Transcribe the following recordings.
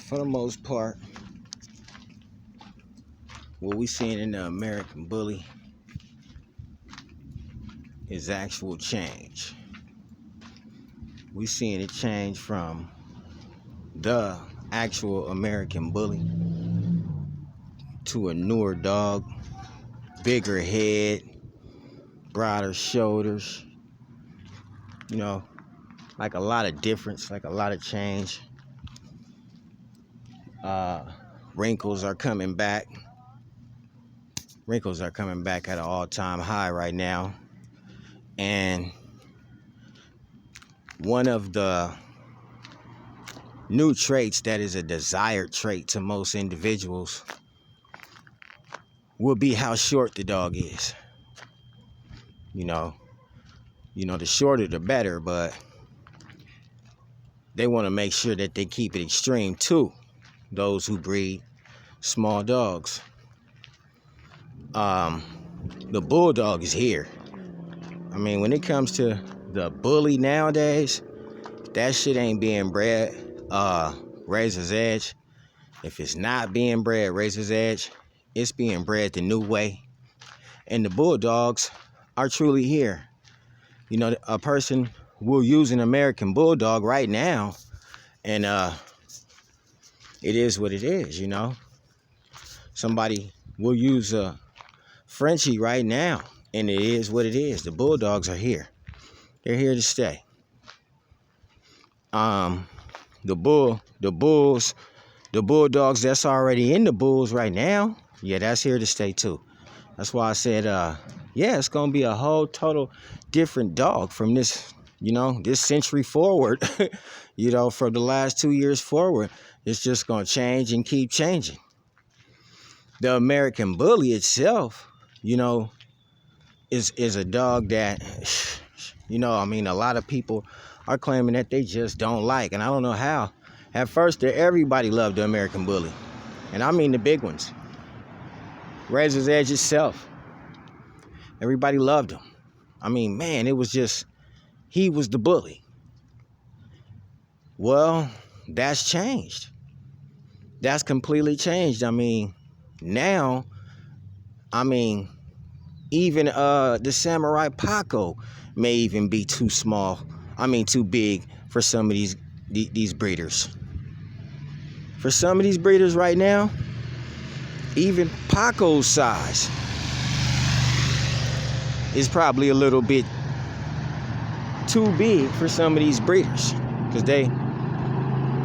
for the most part, what we seeing in the American Bully is actual change. We seeing it change from the actual American Bully to a newer dog, bigger head, broader shoulders, you know, like a lot of difference, like a lot of change. Wrinkles are coming back. Wrinkles are coming back at an all-time high right now. And one of the new traits that is a desired trait to most individuals will be how short the dog is. You know, the shorter the better, but they want to make sure that they keep it extreme too, those who breed small dogs. The bulldog is here. I mean, when it comes to the bully nowadays, that shit ain't being bred razor's edge. If it's not being bred razor's edge, it's being bred the new way. And the bulldogs are truly here. You know, a person will use an American bulldog right now, and it is what it is, you know. Somebody will use a Frenchie right now, and it is what it is. The bulldogs are here. They're here to stay. The bulldogs that's already in the bulls right now, yeah, that's here to stay too. That's why I said, yeah, it's gonna be a whole total different dog from this, this century forward. From the last 2 years forward, it's just gonna change and keep changing. The American Bully itself, is a dog that, a lot of people are claiming that they just don't like, and I don't know how. At first, everybody loved the American Bully, and I mean the big ones. Razor's Edge itself, everybody loved him. I mean, man, it was just, he was the bully. Well, that's changed. That's completely changed. Now, even the Samurai Paco may even be too small. Too big for some of these breeders. For some of these breeders right now, even Paco's size is probably a little bit too big for some of these breeders, because they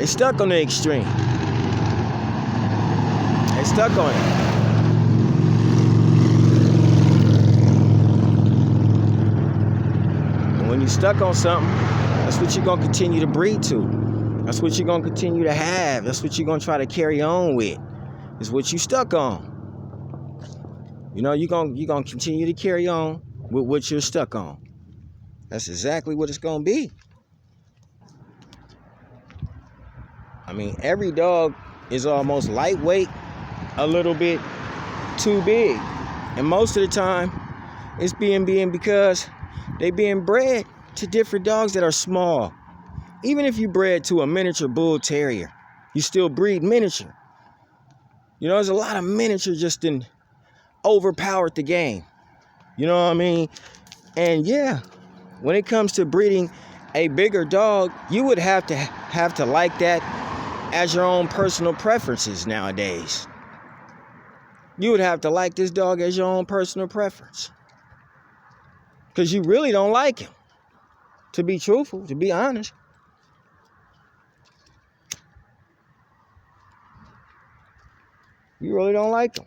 stuck on the extreme. They stuck on it. And when you stuck on something, that's what you're gonna continue to breed to. That's what you're gonna continue to have. That's what you're gonna try to carry on with. Is what you stuck on. You're gonna continue to carry on with what you're stuck on. That's exactly what it's gonna be. Every dog is almost lightweight, a little bit too big. And most of the time, it's being because they being bred to different dogs that are small. Even if you bred to a miniature bull terrier, you still breed miniature. There's a lot of miniature just overpowered the game. You know what I mean? And yeah, when it comes to breeding a bigger dog, you would have to like that as your own personal preferences nowadays. You would have to like this dog as your own personal preference, because you really don't like him. To be truthful, to be honest. You really don't like him.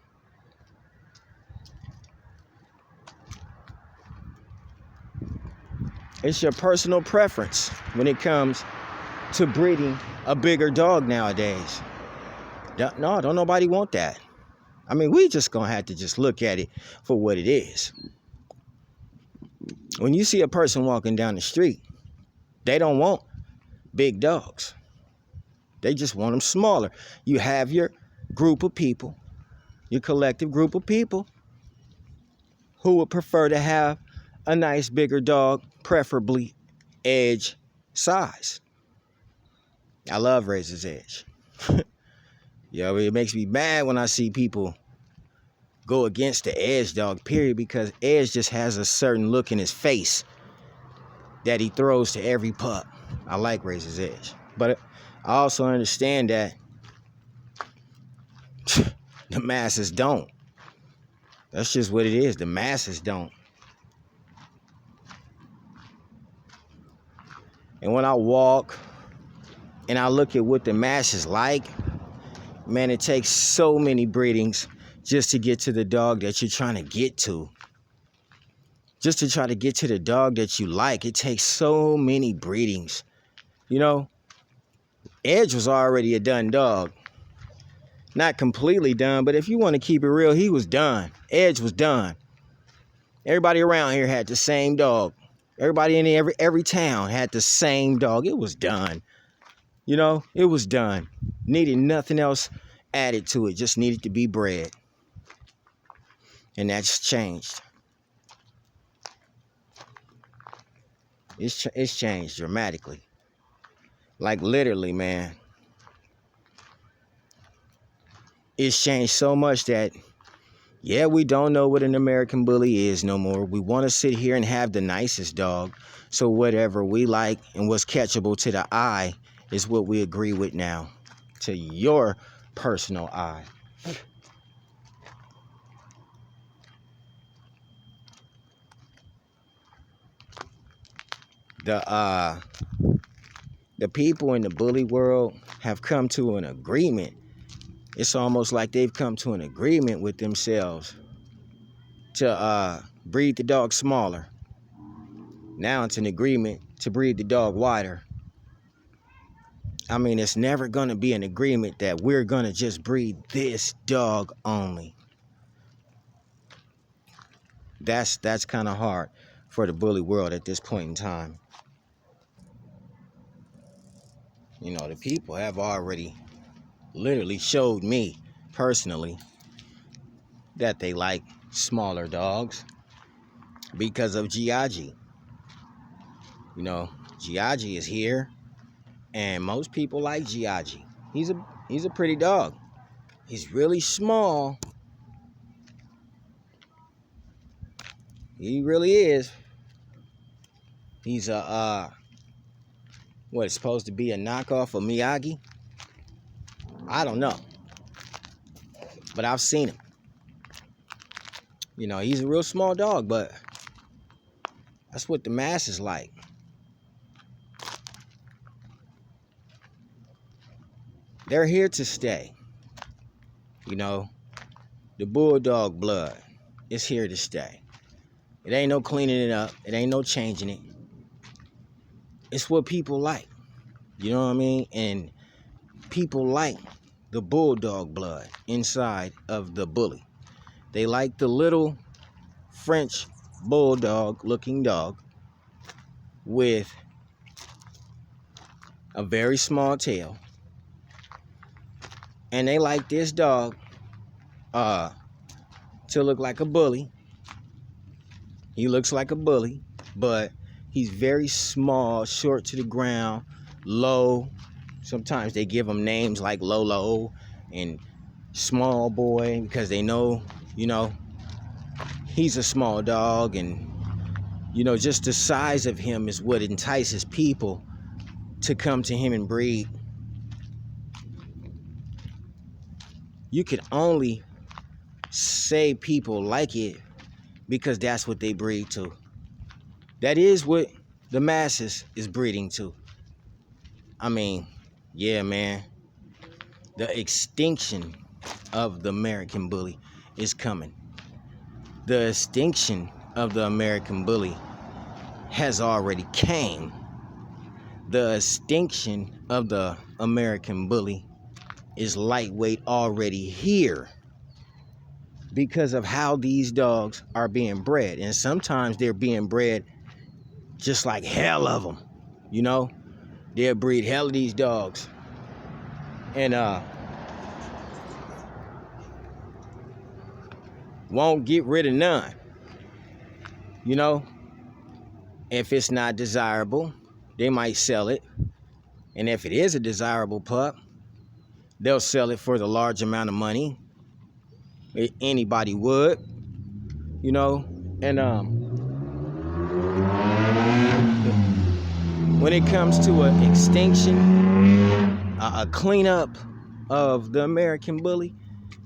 It's your personal preference when it comes to breeding a bigger dog nowadays. No, don't nobody want that. We just gonna have to just look at it for what it is. When you see a person walking down the street, they don't want big dogs. They just want them smaller. You have your group of people, your collective group of people, who would prefer to have a nice bigger dog, preferably edge size. I love Razor's Edge. Yo, it makes me mad when I see people go against the Edge dog, period, because Edge just has a certain look in his face that he throws to every pup. I like Razor's Edge. But I also understand that the masses don't. That's just what it is. The masses don't. And when I walk and I look at what the masses like, man, it takes so many breedings just to get to the dog that you're trying to get to. Just to try to get to the dog that you like, it takes so many breedings. You know, Edge was already a done dog. Not completely done, but if you want to keep it real, he was done. Edge was done. Everybody around here had the same dog. Everybody in every town had the same dog. It was done. You know, it was done. Needed nothing else added to it. Just needed to be bred. And that's changed. It's changed dramatically. Like literally, man. It's changed so much that, yeah, we don't know what an American Bully is no more. We want to sit here and have the nicest dog. So whatever we like and what's catchable to the eye is what we agree with now. To your personal eye. The people in the bully world have come to an agreement. It's almost like they've come to an agreement with themselves to breed the dog smaller. Now it's an agreement to breed the dog wider. I mean, it's never going to be an agreement that we're going to just breed this dog only. That's kind of hard for the bully world at this point in time. You know, the people have already literally showed me personally that they like smaller dogs because of Giaggi. You know, Giaggi is here, and most people like Giaggi. He's a pretty dog. He's really small. He really is. He's what, it's supposed to be a knockoff of Miyagi? I don't know. But I've seen him. You know, he's a real small dog, but that's what the masses like. They're here to stay. You know, the bulldog blood is here to stay. It ain't no cleaning it up. It ain't no changing it. It's what people like. You know what I mean? And people like the bulldog blood inside of the bully. They like the little French bulldog looking dog with a very small tail. And they like this dog to look like a bully. He looks like a bully, but he's very small, short to the ground, low. Sometimes they give him names like Lolo and Small Boy because they know, you know, he's a small dog, and, you know, just the size of him is what entices people to come to him and breed. You could only say people like it because that's what they breed to. That is what the masses is breeding to. I mean, yeah, man. The extinction of the American bully is coming. The extinction of the American bully has already came. The extinction of the American bully is lightweight already here because of how these dogs are being bred. And sometimes they're being bred just like hell of them. You know, they'll breed hell of these dogs. And won't get rid of none. You know, if it's not desirable, they might sell it. And if it is a desirable pup, they'll sell it for the large amount of money. Anybody would, you know. And when it comes to an extinction, a cleanup of the American bully,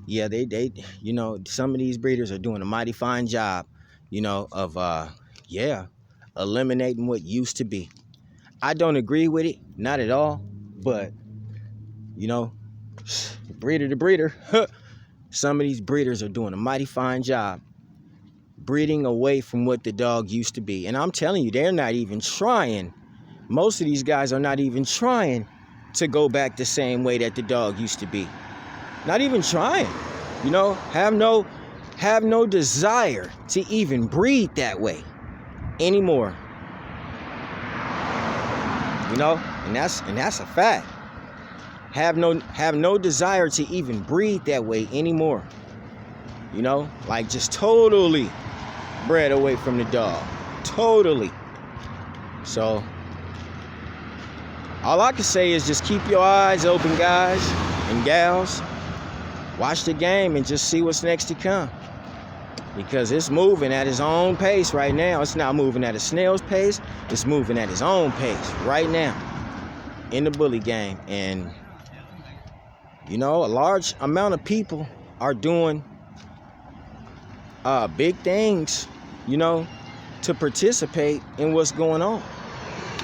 yeah, they you know, some of these breeders are doing a mighty fine job, you know, of eliminating what used to be. I don't agree with it, not at all, but you know, breeder to breeder, some of these breeders are doing a mighty fine job breeding away from what the dog used to be. And I'm telling you, they're not even trying. Most of these guys are not even trying to go back the same way that the dog used to be. Not even trying, you know, have no desire to even breed that way anymore. You know, and that's a fact. Have no desire to even breed that way anymore. You know, like just totally bred away from the dog. Totally. So all I can say is just keep your eyes open, guys and gals. Watch the game and just see what's next to come. Because it's moving at its own pace right now. It's not moving at a snail's pace. It's moving at its own pace right now in the bully game. And, you know, a large amount of people are doing big things, you know, to participate in what's going on.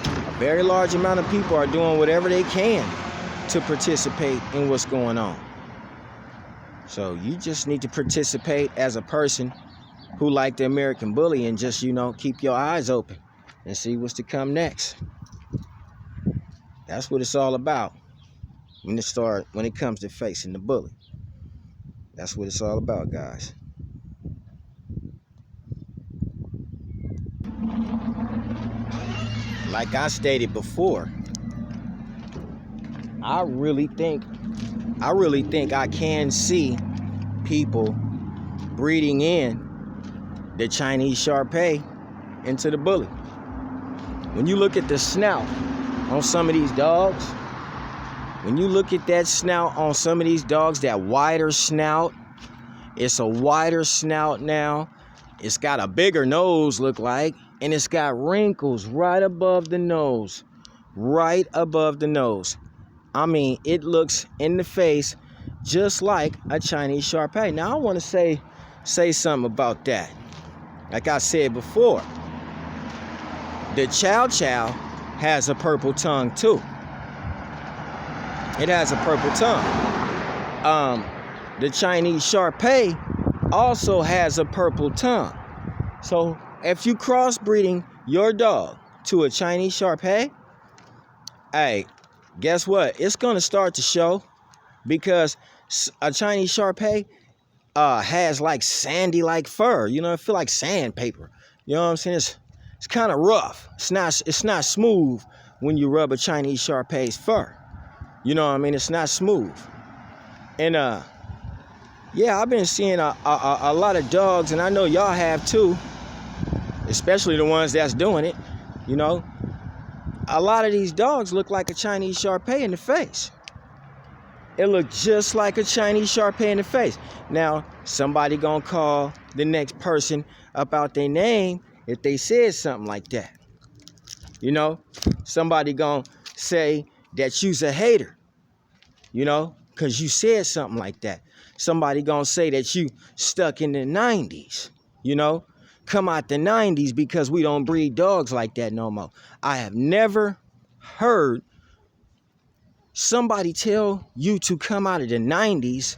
A very large amount of people are doing whatever they can to participate in what's going on. So you just need to participate as a person who like the American bully and just, you know, keep your eyes open and see what's to come next. That's what it's all about when it comes to facing the bully. That's what it's all about, guys. Like I stated before, I really think I can see people breeding in the Chinese Shar-Pei into the bully. When you look at the snout on some of these dogs, when you look at that snout on some of these dogs, that wider snout, it's a wider snout now. It's got a bigger nose, look like, and it's got wrinkles right above the nose. Right above the nose. I mean, it looks in the face just like a Chinese Shar-Pei. Now, I want to say something about that. Like I said before, the Chow Chow has a purple tongue too. It has a purple tongue. The Chinese Shar-Pei also has a purple tongue. So if you crossbreeding your dog to a Chinese Shar-Pei, hey, guess what? It's going to start to show, because a Chinese Shar-Pei has like sandy like fur. You know, it feel like sandpaper. You know what I'm saying? It's kind of rough. It's not smooth when you rub a Chinese Shar-Pei's fur. You know what I mean? It's not smooth. And yeah, I've been seeing a lot of dogs, and I know y'all have too, especially the ones that's doing it. You know, a lot of these dogs look like a Chinese Shar-Pei in the face. It looks just like a Chinese Shar-Pei in the face. Now, somebody gonna call the next person about their name if they said something like that. You know, somebody gonna say that you's a hater, you know, because you said something like that. Somebody gonna say that you stuck in the 90s, you know, come out the 90s because we don't breed dogs like that no more. I have never heard somebody tell you to come out of the 90s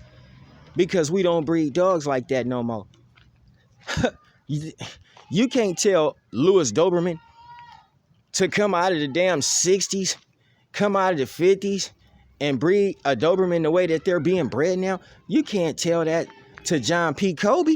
because we don't breed dogs like that no more. You can't tell Louis Doberman to come out of the damn 60s, come out of the 50s, and breed a Doberman the way that they're being bred now. You can't tell that to John P. Kobe.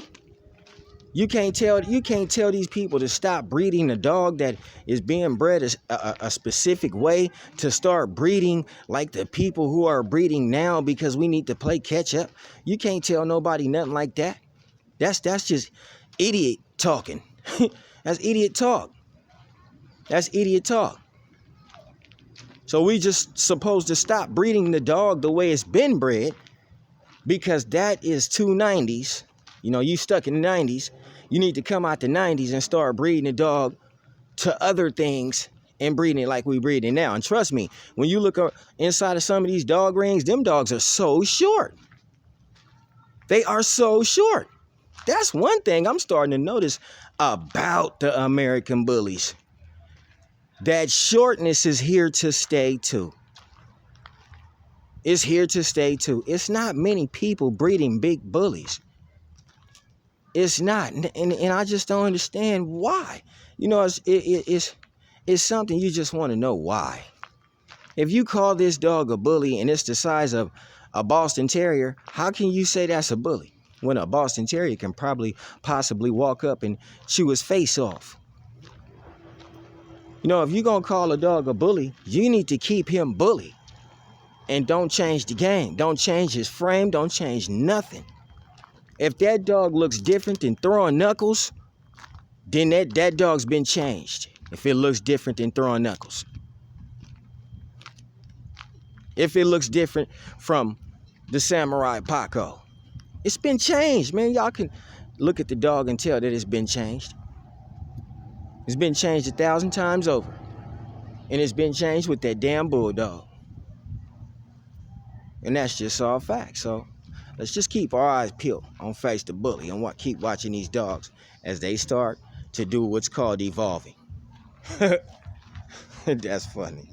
You can't tell these people to stop breeding a dog that is being bred a specific way, to start breeding like the people who are breeding now because we need to play catch up. You can't tell nobody nothing like that. That's just idiot talking. That's idiot talk. That's idiot talk. So we just supposed to stop breeding the dog the way it's been bred, because that is 290s. You know, you stuck in the 90s. You need to come out the 90s and start breeding the dog to other things and breeding it like we breeding now. And trust me, when you look inside of some of these dog rings, them dogs are so short. They are so short. That's one thing I'm starting to notice about the American bullies. That shortness is here to stay too. It's here to stay too. It's not many people breeding big bullies. It's not. And I just don't understand why. You know, it's something you just want to know why. If you call this dog a bully and it's the size of a Boston Terrier, how can you say that's a bully when a Boston Terrier can possibly walk up and chew his face off? You know, if you're going to call a dog a bully, you need to keep him bully. And don't change the game. Don't change his frame. Don't change nothing. If that dog looks different than throwing knuckles, then that dog's been changed. If it looks different than throwing knuckles. If it looks different from the Samurai Paco, it's been changed, man. Y'all can look at the dog and tell that it's been changed. It's been changed 1,000 times over. And it's been changed with that damn bulldog. And that's just all facts. So let's just keep our eyes peeled on Face the Bully and keep watching these dogs as they start to do what's called evolving. That's funny.